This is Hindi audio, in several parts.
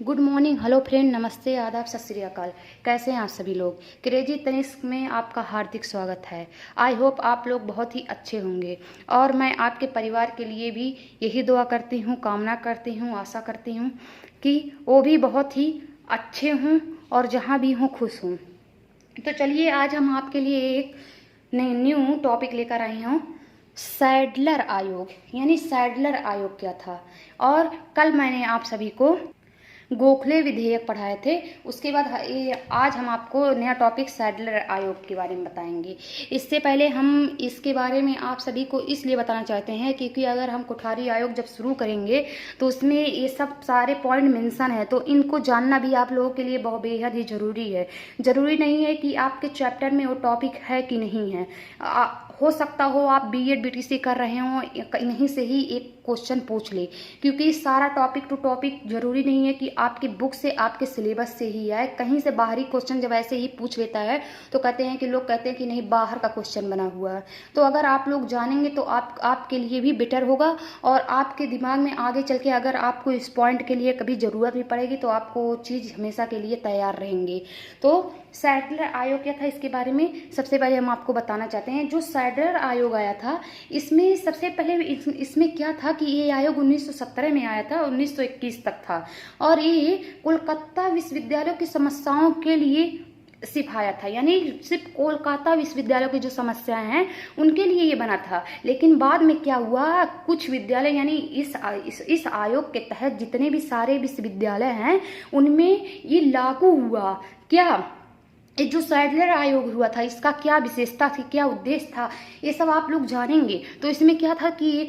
गुड मॉर्निंग, हेलो फ्रेंड, नमस्ते, आदाब, सत श्री अकाल। कैसे हैं आप सभी लोग। क्रेजी तनिष्क में आपका हार्दिक स्वागत है। आई होप आप लोग बहुत ही अच्छे होंगे और मैं आपके परिवार के लिए भी यही दुआ करती हूँ, कामना करती हूँ, आशा करती हूँ कि वो भी बहुत ही अच्छे हों और जहाँ भी हों खुश हों। तो चलिए आज हम आपके लिए एक न्यू टॉपिक लेकर आए हूँ। सैडलर आयोग, यानी सैडलर आयोग क्या था। और कल मैंने आप सभी को गोखले विधेयक पढ़ाए थे। उसके बाद आज हम आपको नया टॉपिक सैडलर आयोग के बारे में बताएंगे। इससे पहले हम इसके बारे में आप सभी को इसलिए बताना चाहते हैं क्योंकि अगर हम कोठारी आयोग जब शुरू करेंगे तो उसमें ये सब सारे पॉइंट मेंशन है, तो इनको जानना भी आप लोगों के लिए बहुत बेहद ही ज़रूरी है। ज़रूरी नहीं है कि आपके चैप्टर में वो टॉपिक है कि नहीं है। हो सकता हो आप बीएड बीटीसी कर रहे हो, इन्हीं से ही एक क्वेश्चन पूछ ले, क्योंकि सारा टॉपिक टू टॉपिक जरूरी नहीं है कि आपकी बुक से, आपके सिलेबस से ही आए। कहीं से बाहरी क्वेश्चन जब ऐसे ही पूछ लेता है तो कहते हैं कि लोग कहते हैं कि नहीं, बाहर का क्वेश्चन बना हुआ है। तो अगर आप लोग जानेंगे तो आपके लिए भी बेटर होगा और आपके दिमाग में आगे चल के अगर आपको इस पॉइंट के लिए कभी ज़रूरत भी पड़ेगी तो आपको वो चीज़ हमेशा के लिए तैयार रहेंगे। तो सैडलर आयोग क्या था, इसके बारे में सबसे पहले हम आपको बताना चाहते हैं। जो सैडलर आयोग आया था, इसमें सबसे पहले इसमें क्या था कि ये आयोग 1917 में आया था, 1921 तक था और ये कोलकाता विश्वविद्यालय की समस्याओं के लिए सिर्फ आया था। यानी सिर्फ कोलकाता विश्वविद्यालय की जो समस्याएं हैं उनके लिए ये बना था। लेकिन बाद में क्या हुआ, कुछ विद्यालय यानी इस आयोग के तहत जितने भी सारे विश्वविद्यालय हैं उनमें ये लागू हुआ। क्या ये जो सैडलर आयोग हुआ था, इसका क्या विशेषता थी, क्या उद्देश्य था, ये सब आप लोग जानेंगे। तो इसमें क्या था कि ये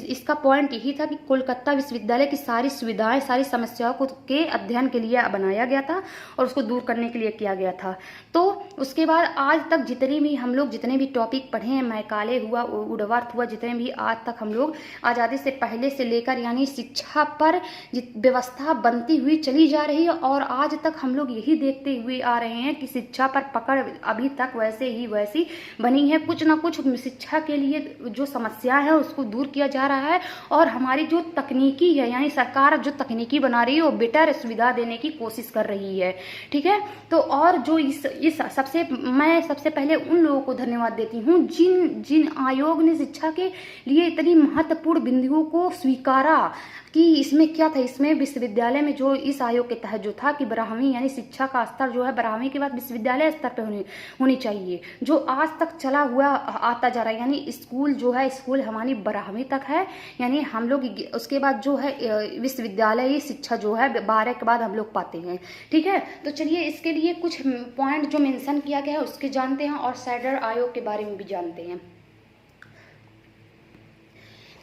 इसका पॉइंट यही था कि कोलकाता विश्वविद्यालय की सारी सुविधाएं, सारी समस्याओं को के अध्ययन के लिए बनाया गया था और उसको दूर करने के लिए किया गया था। तो उसके बाद आज तक जितने भी टॉपिक पढ़े हैं, मैकाले हुआ, उडवर्थ हुआ, जितने भी आज तक हम लोग आज़ादी से पहले से लेकर यानी शिक्षा पर व्यवस्था बनती हुई चली जा रही है और आज तक हम लोग यही देखते हुए आ रहे हैं कि शिक्षा पर पकड़ अभी तक वैसी बनी है। कुछ ना कुछ शिक्षा के लिए जो समस्या है उसको दूर किया जा रहा है और हमारी जो तकनीकी है यानी सरकार जो तकनीकी बना रही है वो बेटर सुविधा देने की कोशिश कर रही है। ठीक है। तो और जो मैं सबसे पहले उन लोगों को धन्यवाद देती हूँ जिन आयोग ने शिक्षा के लिए इतनी महत्वपूर्ण बिंदुओं को स्वीकारा कि इसमें क्या था। इसमें विश्वविद्यालय में जो इस आयोग के तहत जो था कि 12वीं यानी शिक्षा का स्तर जो है 12वीं के बाद विश्वविद्यालय स्तर पे होनी चाहिए, जो आज तक चला हुआ आता जा रहा है। यानी स्कूल हमारी 12वीं तक है, यानी हम लोग उसके बाद जो है विश्वविद्यालय शिक्षा जो है 12 के बाद हम लोग पाते हैं। ठीक है। तो चलिए इसके लिए कुछ पॉइंट जो मेंशन किया गया है उसके जानते हैं और सैडलर आयोग के बारे में भी जानते हैं।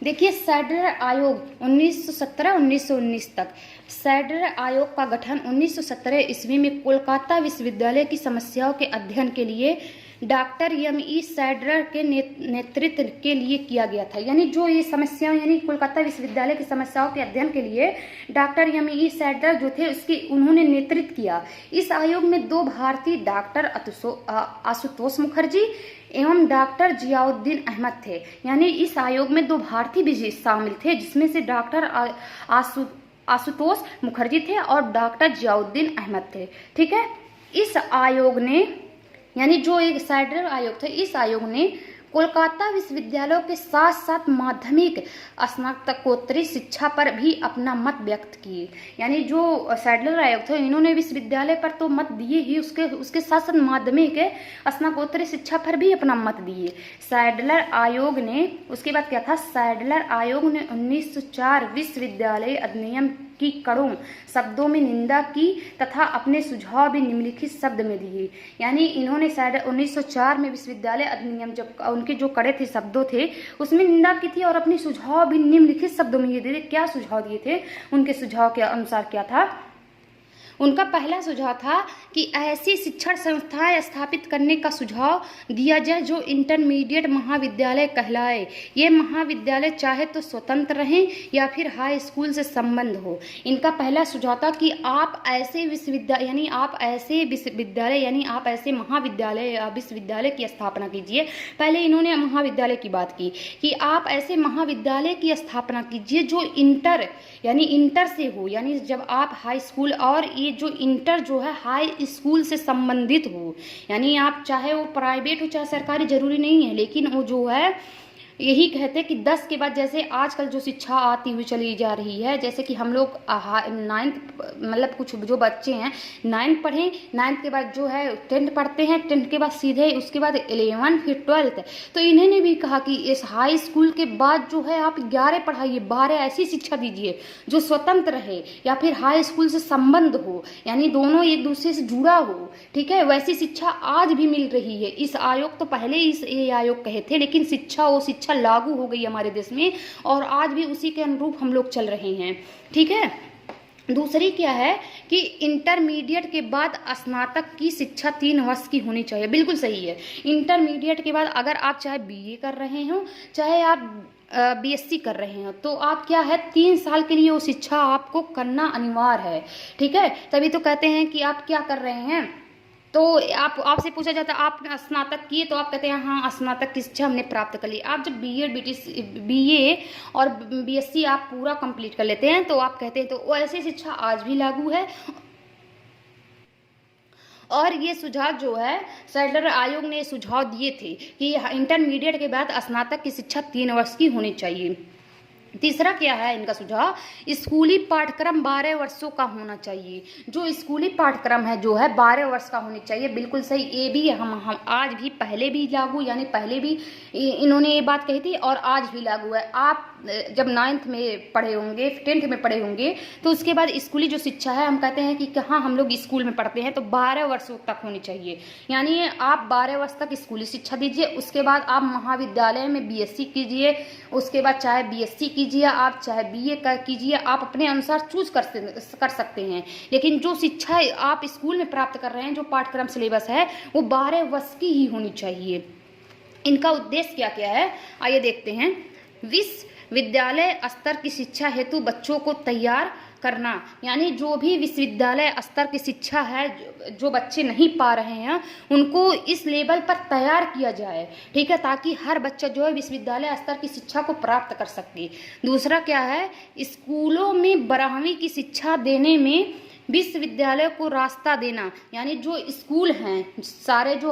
देखिए, सैडलर आयोग 1917-1919 तक। सैडलर आयोग का गठन 1917 ईस्वी में कोलकाता विश्वविद्यालय की समस्याओं के अध्ययन के लिए डॉक्टर एम.ई. सैडलर के नेतृत्व के लिए किया गया था। यानी जो ये समस्याएं यानी कोलकाता विश्वविद्यालय की समस्याओं के अध्ययन के लिए डॉक्टर एम.ई. सैडलर जो थे उन्होंने नेतृत्व किया। इस आयोग में 2 भारतीय डॉक्टर आशुतोष मुखर्जी एवं डॉक्टर जियाउद्दीन अहमद थे। यानी इस आयोग में 2 भारतीय भी शामिल थे, जिसमें से डॉक्टर आशुतोष मुखर्जी थे और डॉक्टर जियाउद्दीन अहमद थे। ठीक है। इस आयोग ने यानी जो एक सैडलर आयोग था, इस आयोग ने कोलकाता विश्वविद्यालयों के साथ साथ माध्यमिक स्नातकोत्तरी शिक्षा पर भी अपना मत व्यक्त किए। यानी जो सैडलर आयोग था इन्होंने विश्वविद्यालय पर तो मत दिए ही, उसके साथ साथ माध्यमिक स्नातकोत्तरी शिक्षा पर भी अपना मत दिए सैडलर आयोग ने। उसके बाद क्या था, सैडलर आयोग ने 1904 विश्वविद्यालय अधिनियम की कड़ों शब्दों में निंदा की तथा अपने सुझाव भी निम्नलिखित शब्द में दिए। यानी इन्होंने 1904 में विश्वविद्यालय अधिनियम जब उनके जो कड़े थे शब्दों थे उसमें निंदा की थी और अपने सुझाव भी निम्नलिखित शब्दों में ये दिए। क्या सुझाव दिए थे, उनके सुझाव के अनुसार क्या था, उनका पहला सुझाव था कि ऐसी शिक्षण संस्थाएं स्थापित करने का सुझाव दिया जाए जो इंटरमीडिएट महाविद्यालय कहलाए। ये महाविद्यालय चाहे तो स्वतंत्र रहें या फिर हाई स्कूल से संबंध हो। इनका पहला सुझाव था कि आप ऐसे विश्वविद्यालय यानी आप ऐसे महाविद्यालय या विश्वविद्यालय की स्थापना कीजिए। पहले इन्होंने महाविद्यालय की बात की कि आप ऐसे महाविद्यालय की स्थापना कीजिए जो इंटर से हो, यानी जब आप हाई स्कूल और ये जो इंटर जो है हाई स्कूल से संबंधित हो, यानी आप चाहे वो प्राइवेट हो चाहे सरकारी, जरूरी नहीं है, लेकिन वो जो है यही कहते हैं कि 10 के बाद जैसे आजकल जो शिक्षा आती हुई चली जा रही है, जैसे कि हम लोग 9th मतलब कुछ जो बच्चे हैं 9th पढ़ें, 9th के बाद जो है 10th पढ़ते हैं, 10th के बाद सीधे उसके बाद 11 फिर 12th। तो इन्होंने भी कहा कि इस हाई स्कूल के बाद जो है आप 11 पढ़ाइए, 12 ऐसी शिक्षा दीजिए जो स्वतंत्र रहे या फिर हाई स्कूल से संबंध हो, यानी दोनों एक दूसरे से जुड़ा हो। ठीक है, वैसी शिक्षा आज भी मिल रही है। इस आयोग तो पहले ये आयोग कहे थे, लेकिन शिक्षा लागू हो गई हमारे देश में और आज भी उसी के अनुरूप हम लोग चल रहे हैं। ठीक है, दूसरी क्या है कि इंटरमीडिएट के बाद स्नातक की शिक्षा 3 वर्ष की होनी चाहिए। बिल्कुल सही है। इंटरमीडिएट के बाद अगर आप चाहे बीए कर रहे हो चाहे आप बीएससी कर रहे हो तो आप क्या है 3 साल के लिए वो शिक्षा आपको करना अनिवार्य है। ठीक है, तभी तो कहते हैं कि आप क्या कर रहे हैं, तो आपसे पूछा जाता है आप स्नातक किए, तो आप कहते हैं हाँ स्नातक की शिक्षा हमने प्राप्त कर ली। आप जब बीए और बीएससी आप पूरा कंप्लीट कर लेते हैं तो आप कहते हैं तो ऐसी शिक्षा आज भी लागू है। और ये सुझाव जो है सैडलर आयोग ने सुझाव दिए थे कि इंटरमीडिएट के बाद स्नातक की शिक्षा 3 वर्ष की होनी चाहिए। तीसरा क्या है इनका सुझाव, स्कूली पाठ्यक्रम 12 वर्षों का होना चाहिए। जो स्कूली पाठ्यक्रम है जो है 12 वर्ष का होनी चाहिए। बिल्कुल सही, ये भी हम आज भी पहले भी लागू, यानी पहले भी इन्होंने ये बात कही थी और आज भी लागू है। आप जब 9th में पढ़े होंगे 10th में पढ़े होंगे तो उसके बाद स्कूली जो शिक्षा है हम कहते हैं कि कहाँ हम लोग स्कूल में पढ़ते हैं तो 12 वर्षों तक होनी चाहिए। यानी आप 12 वर्ष तक स्कूली शिक्षा दीजिए, उसके बाद आप महाविद्यालय में बीएससी कीजिए, उसके बाद चाहे बीएससी कीजिए आप चाहे बीए कीजिए, आप अपने अनुसार चूज कर सकते हैं। लेकिन जो शिक्षा आप स्कूल में प्राप्त कर रहे हैं, जो पाठ्यक्रम सिलेबस है वो 12 वर्ष की ही होनी चाहिए। इनका उद्देश्य क्या क्या है आइए देखते हैं। विश्वविद्यालय स्तर की शिक्षा हेतु बच्चों को तैयार करना, यानी जो भी विश्वविद्यालय स्तर की शिक्षा है जो बच्चे नहीं पा रहे हैं उनको इस लेवल पर तैयार किया जाए। ठीक है, ताकि हर बच्चा जो है विश्वविद्यालय स्तर की शिक्षा को प्राप्त कर सके। दूसरा क्या है, स्कूलों में 12वीं की शिक्षा देने में विश्वविद्यालय को रास्ता देना, यानी जो स्कूल हैं सारे जो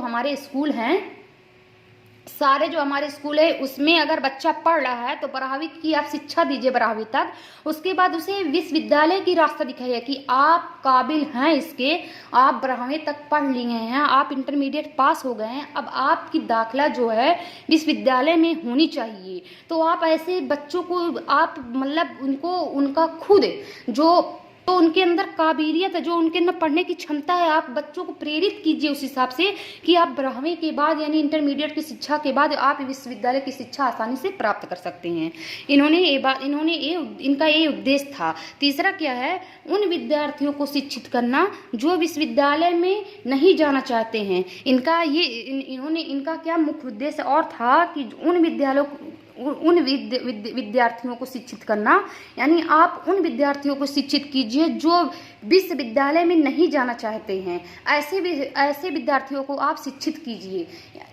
हमारे स्कूल है उसमें अगर बच्चा पढ़ रहा है तो 12वीं की आप शिक्षा दीजिए 12वीं तक, उसके बाद उसे विश्वविद्यालय की रास्ता दिखाइए कि आप काबिल हैं इसके, आप 12वीं तक पढ़ लिए हैं, आप इंटरमीडिएट पास हो गए हैं, अब आपकी दाखिला जो है विश्वविद्यालय में होनी चाहिए। तो आप ऐसे बच्चों को आप मतलब उनको उनका खुद तो उनके अंदर काबिलियत है, जो उनके अंदर पढ़ने की क्षमता है, आप बच्चों को प्रेरित कीजिए उस हिसाब से कि आप 12वीं के बाद यानी इंटरमीडिएट की शिक्षा के बाद आप विश्वविद्यालय की शिक्षा आसानी से प्राप्त कर सकते हैं। इनका ये उद्देश्य था। तीसरा क्या है, उन विद्यार्थियों को शिक्षित करना जो विश्वविद्यालय में नहीं जाना चाहते हैं। इनका क्या मुख्य उद्देश्य और था कि उन विद्यार्थियों को शिक्षित करना, यानी आप उन विद्यार्थियों को शिक्षित कीजिए जो विश्वविद्यालय में नहीं जाना चाहते हैं। ऐसे विद्यार्थियों को आप शिक्षित कीजिए।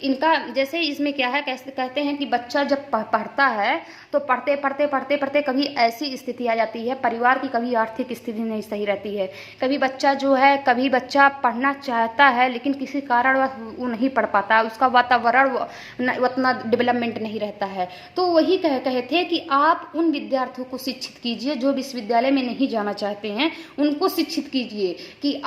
इनका जैसे इसमें क्या है, कैसे कहते हैं कि बच्चा जब पढ़ता है तो पढ़ते कभी ऐसी स्थिति आ जाती है, परिवार की कभी आर्थिक स्थिति नहीं सही रहती है, कभी बच्चा पढ़ना चाहता है लेकिन किसी कारण वो नहीं पढ़ पाता, उसका वातावरण उतना डेवलपमेंट नहीं रहता है। तो वही कहे थे कि आप उन विद्यार्थियों को शिक्षित कीजिए जो विश्वविद्यालय में नहीं जाना चाहते हैं, उनको शिक्षित कीजिए कि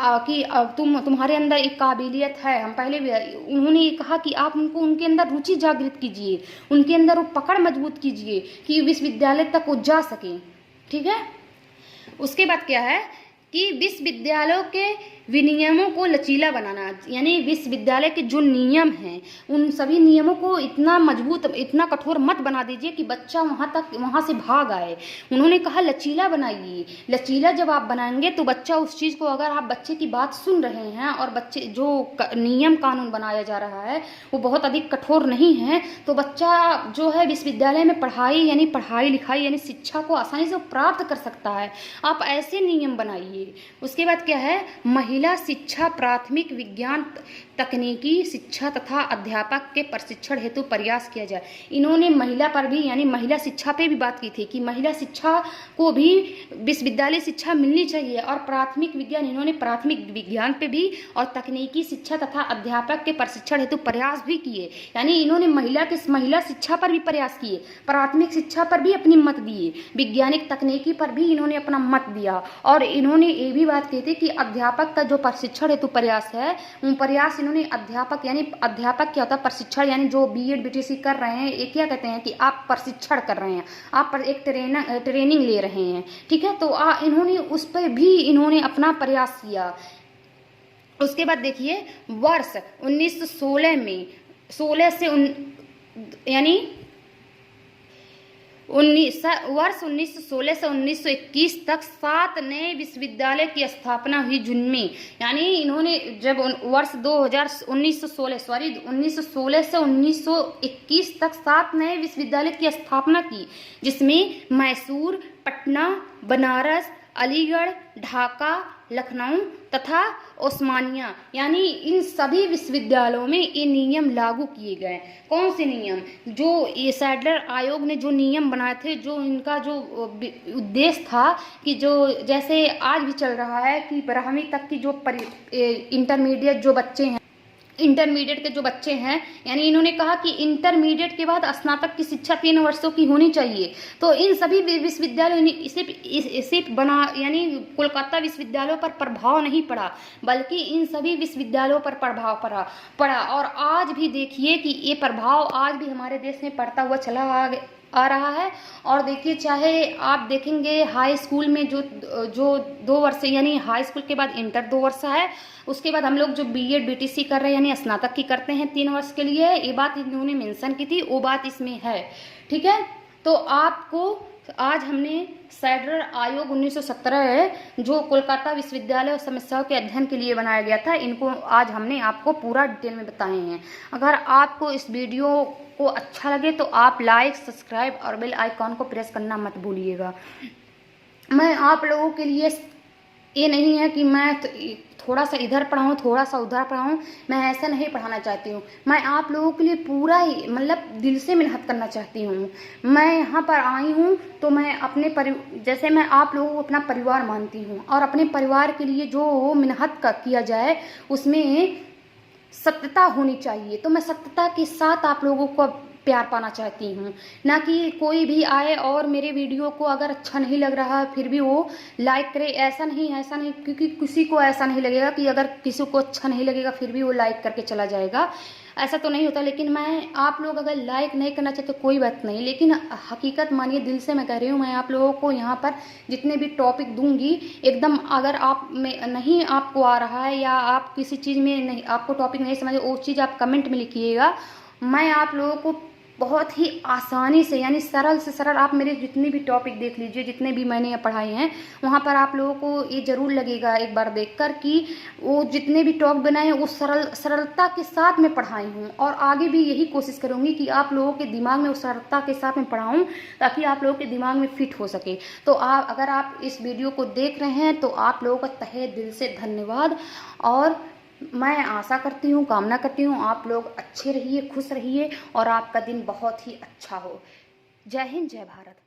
तुम्हारे अंदर एक काबिलियत है। उन्होंने कहा कि आप उनके अंदर रुचि जागृत कीजिए, उनके अंदर वो पकड़ मजबूत कीजिए कि विश्वविद्यालय तक वो जा सके। ठीक है, उसके बाद क्या है कि विश्वविद्यालयों के विनियमों को लचीला बनाना, यानी विश्वविद्यालय के जो नियम हैं उन सभी नियमों को इतना मजबूत, इतना कठोर मत बना दीजिए कि बच्चा वहाँ से भाग आए। उन्होंने कहा लचीला बनाइए। लचीला जब आप बनाएंगे तो बच्चा उस चीज़ को, अगर आप बच्चे की बात सुन रहे हैं और बच्चे जो नियम कानून बनाया जा रहा है वो बहुत अधिक कठोर नहीं है, तो बच्चा जो है विश्वविद्यालय में पढ़ाई लिखाई यानी शिक्षा को आसानी से प्राप्त कर सकता है। आप ऐसे नियम बनाइए। उसके बाद क्या है, महिला शिक्षा, प्राथमिक विज्ञान तकनीकी शिक्षा तथा अध्यापक के प्रशिक्षण हेतु प्रयास किया जाए। इन्होंने महिला पर भी यानी महिला शिक्षा पे भी बात की थी कि महिला शिक्षा को भी विश्वविद्यालय शिक्षा मिलनी चाहिए, और प्राथमिक विज्ञान, इन्होंने प्राथमिक विज्ञान पे भी और तकनीकी शिक्षा तथा अध्यापक के प्रशिक्षण हेतु प्रयास भी किए। यानी इन्होंने महिला शिक्षा पर भी प्रयास किए, प्राथमिक शिक्षा पर भी अपनी मत दिए, वैज्ञानिक तकनीकी पर भी इन्होंने अपना मत दिया, और इन्होंने ये भी बात की थी कि अध्यापक का जो प्रशिक्षण हेतु प्रयास है वो प्रयास इन्होंने अध्यापक क्या होता है प्रशिक्षण, यानी जो बीएड बीटीसी कर रहे हैं, ये क्या कहते हैं कि आप प्रशिक्षण कर रहे हैं, आप पर एक ट्रेनिंग ले रहे हैं, ठीक है। तो इन्होंने उस पर भी इन्होंने अपना प्रयास किया। उसके बाद देखिए वर्ष 1916 में 16 से यानी वर्ष 1916 से 1921 तक 7 नए विश्वविद्यालय की स्थापना हुई, जिनमें यानी इन्होंने जब वर्ष 1916 से 1921 तक 7 नए विश्वविद्यालय की स्थापना की, जिसमें मैसूर, पटना, बनारस, अलीगढ़, ढाका, लखनऊ तथा ओस्मानिया, यानी इन सभी विश्वविद्यालयों में ये नियम लागू किए गए। कौन से नियम? जो ये सैडलर आयोग ने जो नियम बनाए थे, जो इनका जो उद्देश्य था कि जो जैसे आज भी चल रहा है कि 12वीं तक की जो इंटरमीडिएट के जो बच्चे हैं, यानी इन्होंने कहा कि इंटरमीडिएट के बाद स्नातक की शिक्षा 3 वर्षों की होनी चाहिए। तो इन सभी विश्वविद्यालयों ने इसे बना, यानी कोलकाता विश्वविद्यालयों पर प्रभाव नहीं पड़ा, बल्कि इन सभी विश्वविद्यालयों पर प्रभाव पड़ा। और आज भी देखिए कि ये प्रभाव आज भी हमारे देश में पड़ता हुआ चला आ रहा है। और देखिए, चाहे आप देखेंगे हाई स्कूल में जो 2 वर्ष, यानी हाई स्कूल के बाद इंटर 2 वर्ष है, उसके बाद हम लोग जो बीएड बीटीसी कर रहे हैं यानी स्नातक की करते हैं 3 वर्ष के लिए, ये बात इन्होंने मेंशन की थी, वो बात इसमें है, ठीक है। तो आपको आज हमने सैडलर आयोग 1917 जो कोलकाता विश्वविद्यालय समस्याओं के अध्ययन के लिए बनाया गया था, इनको आज हमने आपको पूरा डिटेल में बताए हैं। अगर आपको इस वीडियो को अच्छा लगे तो आप लाइक, सब्सक्राइब और बेल आइकॉन को प्रेस करना मत भूलिएगा। मैं आप लोगों के लिए ये नहीं है कि मैं थोड़ा सा इधर पढ़ाऊँ, थोड़ा सा उधर पढ़ाऊँ, मैं ऐसा नहीं पढ़ाना चाहती हूँ। मैं आप लोगों के लिए पूरा ही मतलब दिल से मेहनत करना चाहती हूँ। मैं यहाँ पर आई हूँ तो मैं अपने जैसे मैं आप लोगों को अपना परिवार मानती हूँ, और अपने परिवार के लिए जो मेहनत किया जाए उसमें सत्यता होनी चाहिए। तो मैं सत्यता के साथ आप लोगों को प्यार पाना चाहती हूँ, ना कि कोई भी आए और मेरे वीडियो को अगर अच्छा नहीं लग रहा है फिर भी वो लाइक करे। ऐसा नहीं, क्योंकि किसी को ऐसा नहीं लगेगा कि अगर किसी को अच्छा नहीं लगेगा फिर भी वो लाइक करके चला जाएगा, ऐसा तो नहीं होता। लेकिन मैं आप लोग अगर लाइक नहीं करना चाहते कोई बात नहीं, लेकिन हकीकत मानिए, दिल से मैं कह रही हूँ, मैं आप लोगों को यहाँ पर जितने भी टॉपिक दूंगी एकदम, अगर आप में नहीं आपको आ रहा है या आप किसी चीज़ में नहीं, आपको टॉपिक नहीं समझे, वो चीज़ आप कमेंट में लिखिएगा। मैं आप लोगों को बहुत ही आसानी से यानी सरल से सरल, आप मेरे जितने भी टॉपिक देख लीजिए, जितने भी मैंने पढ़ाए हैं, वहाँ पर आप लोगों को ये ज़रूर लगेगा एक बार देखकर कि वो जितने भी टॉपिक बनाए हैं वो सरलता के साथ में पढ़ाई हूँ। और आगे भी यही कोशिश करूँगी कि आप लोगों के दिमाग में उस सरलता के साथ में पढ़ाऊँ, ताकि आप लोगों के दिमाग में फिट हो सके। तो अगर आप इस वीडियो को देख रहे हैं तो आप लोगों का तहे दिल से धन्यवाद। और मैं आशा करती हूँ, कामना करती हूँ आप लोग अच्छे रहिए, खुश रहिए और आपका दिन बहुत ही अच्छा हो। जय हिंद, जय भारत।